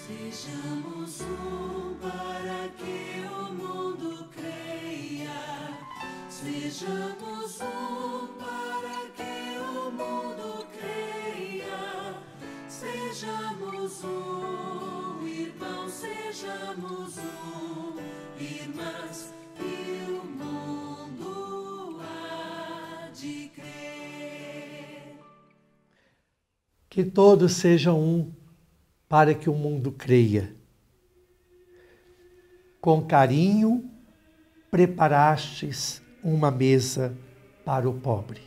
Sejamos um para que o mundo creia. Sejamos um para que o mundo creia. Sejamos um, irmãos, sejamos um, irmãs, e o mundo há de crer. Que todos sejam um para que o mundo creia. Com carinho, preparastes uma mesa para o pobre.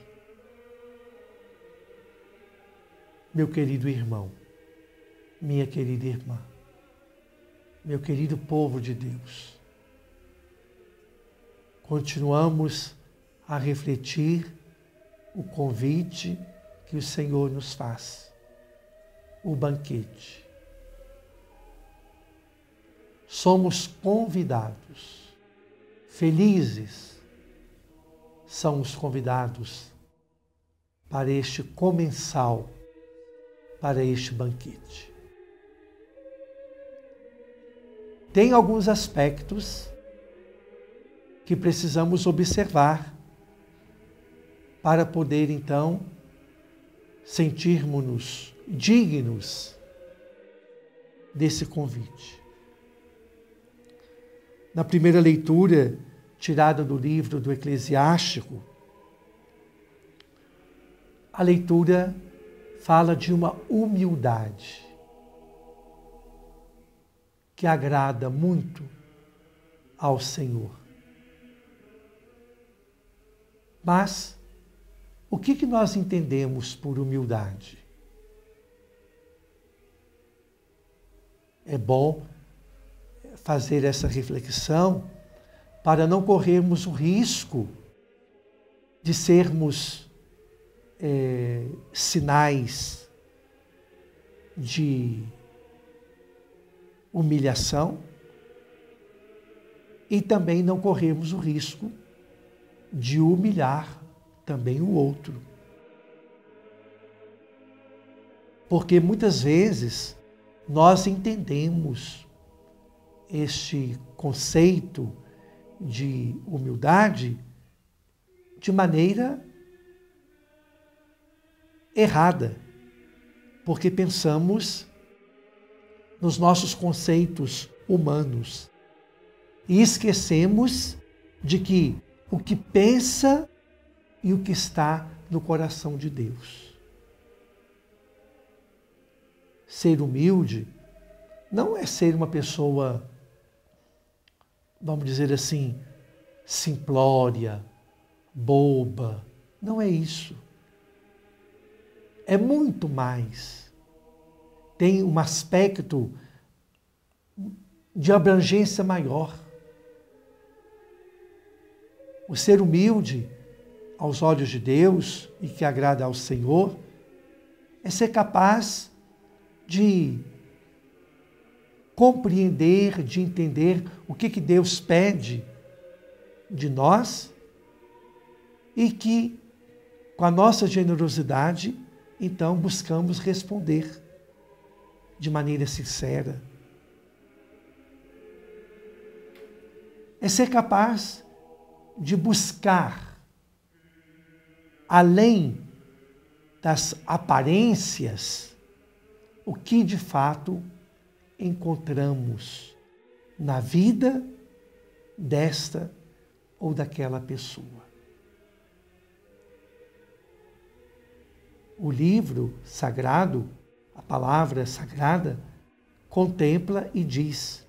Meu querido irmão, minha querida irmã, meu querido povo de Deus, continuamos a refletir o convite que o Senhor nos faz, o banquete. Somos convidados, felizes são os convidados para este comensal, para este banquete. Tem alguns aspectos que precisamos observar para poder, então, sentirmos-nos dignos desse convite. Na primeira leitura, tirada do livro do Eclesiástico, a leitura fala de uma humildade que agrada muito ao Senhor. Mas o que nós entendemos por humildade? É bom fazer essa reflexão para não corrermos o risco de sermos sinais de humilhação e também não corrermos o risco de humilhar também o outro. Porque muitas vezes nós entendemos este conceito de humildade de maneira errada, porque pensamos nos nossos conceitos humanos e esquecemos de que o que pensa e o que está no coração de Deus. Ser humilde não é ser uma pessoa, vamos dizer assim, simplória, boba. Não é isso. É muito mais. Tem um aspecto de abrangência maior. O ser humilde, aos olhos de Deus, e que agrada ao Senhor, é ser capaz de compreender, de entender o que Deus pede de nós e que, com a nossa generosidade, então buscamos responder de maneira sincera. É ser capaz de buscar, além das aparências, o que de fato encontramos na vida desta ou daquela pessoa. O livro sagrado, a palavra sagrada, contempla e diz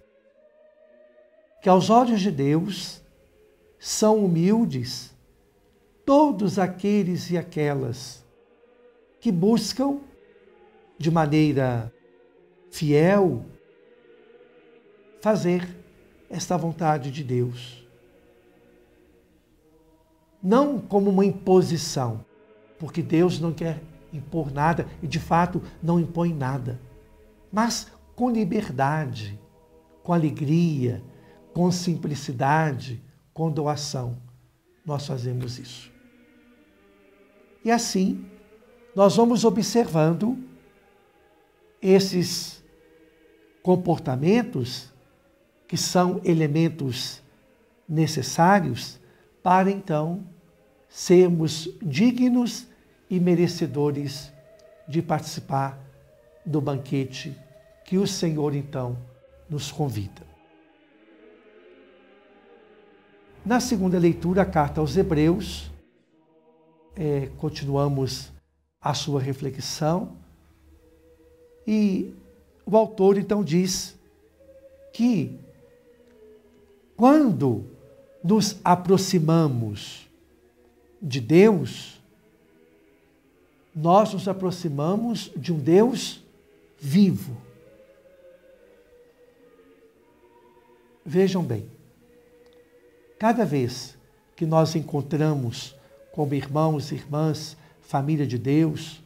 que aos olhos de Deus são humildes todos aqueles e aquelas que buscam de maneira fiel fazer esta vontade de Deus. Não como uma imposição, porque Deus não quer impor nada e de fato não impõe nada, mas com liberdade, com alegria, com simplicidade, com doação, nós fazemos isso. E assim, nós vamos observando esses comportamentos que são elementos necessários para então sermos dignos e merecedores de participar do banquete que o Senhor então nos convida. Na segunda leitura, a carta aos Hebreus, continuamos a sua reflexão e o autor então diz que quando nos aproximamos de Deus, nós nos aproximamos de um Deus vivo. Vejam bem, cada vez que nós encontramos como irmãos e irmãs, família de Deus,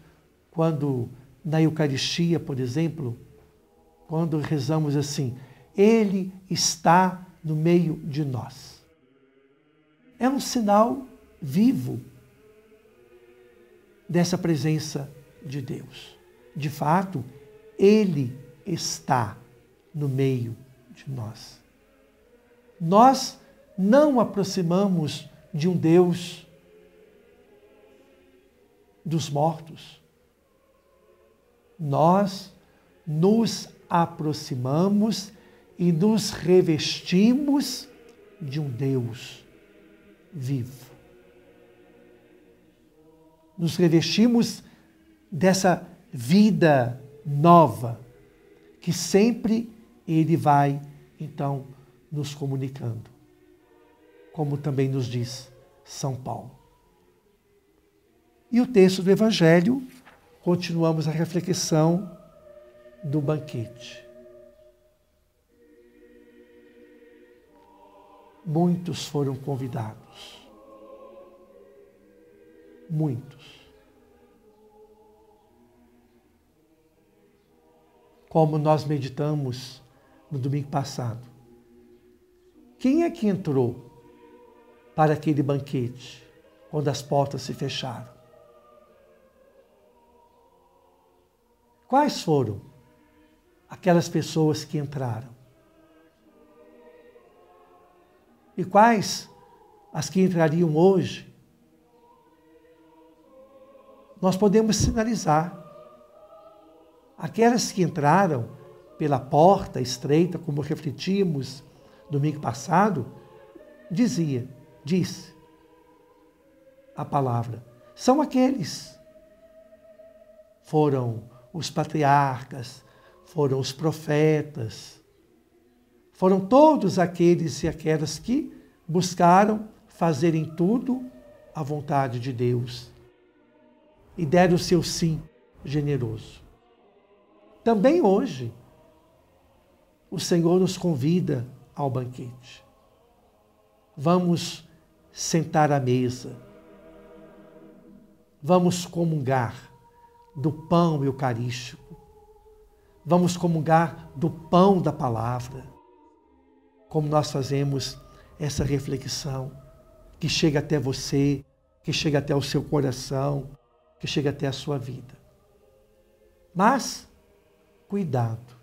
quando na Eucaristia, por exemplo, quando rezamos assim, Ele está no meio de nós. É um sinal vivo dessa presença de Deus. De fato, Ele está no meio de nós. Nós não aproximamos de um Deus dos mortos. Nós nos aproximamos e nos revestimos de um Deus vivo. Nos revestimos dessa vida nova que sempre Ele vai, então, nos comunicando. Como também nos diz São Paulo. E o texto do Evangelho, continuamos a reflexão do banquete. Muitos foram convidados. Muitos. Como nós meditamos no domingo passado. Quem é que entrou para aquele banquete quando as portas se fecharam? Quais foram aquelas pessoas que entraram? E quais as que entrariam hoje? Nós podemos sinalizar. Aquelas que entraram pela porta estreita, como refletimos domingo passado, disse a palavra, são aqueles. Foram os patriarcas, foram os profetas, foram todos aqueles e aquelas que buscaram fazer em tudo a vontade de Deus e deram o seu sim generoso. Também hoje, o Senhor nos convida ao banquete. Vamos sentar à mesa. Vamos comungar do pão eucarístico. Vamos comungar do pão da palavra. Como nós fazemos essa reflexão que chega até você, que chega até o seu coração, que chega até a sua vida. Mas, cuidado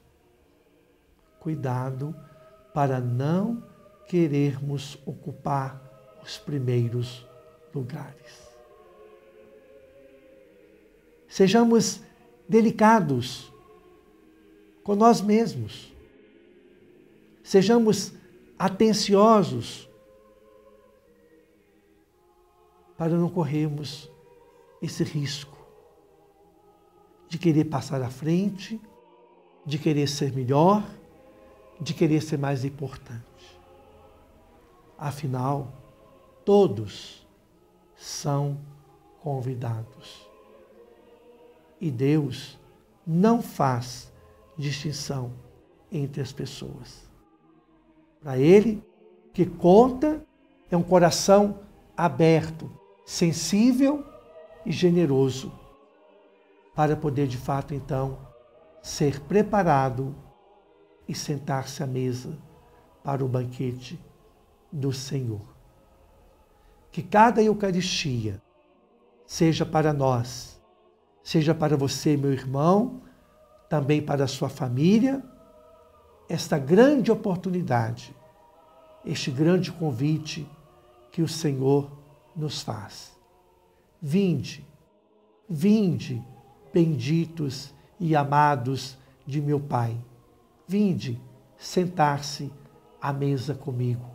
para não querermos ocupar os primeiros lugares. Sejamos delicados com nós mesmos. Sejamos atenciosos para não corrermos esse risco de querer passar à frente, de querer ser melhor, de querer ser mais importante. Afinal, todos são convidados. E Deus não faz distinção entre as pessoas. Para Ele, o que conta é um coração aberto, sensível e generoso, para poder, de fato, então, ser preparado e sentar-se à mesa para o banquete do Senhor. Que cada Eucaristia seja para nós, seja para você, meu irmão, também para a sua família, esta grande oportunidade, este grande convite que o Senhor nos faz. Vinde, vinde, benditos e amados de meu Pai. Vinde sentar-se à mesa comigo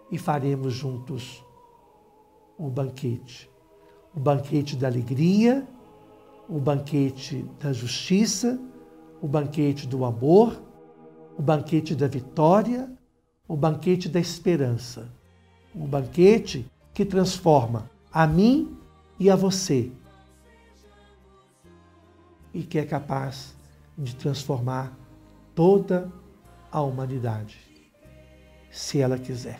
e faremos juntos o banquete da alegria, o banquete da justiça, o banquete do amor, o banquete da vitória, o banquete da esperança, o banquete que transforma a mim e a você e que é capaz de transformar toda a humanidade, se ela quiser.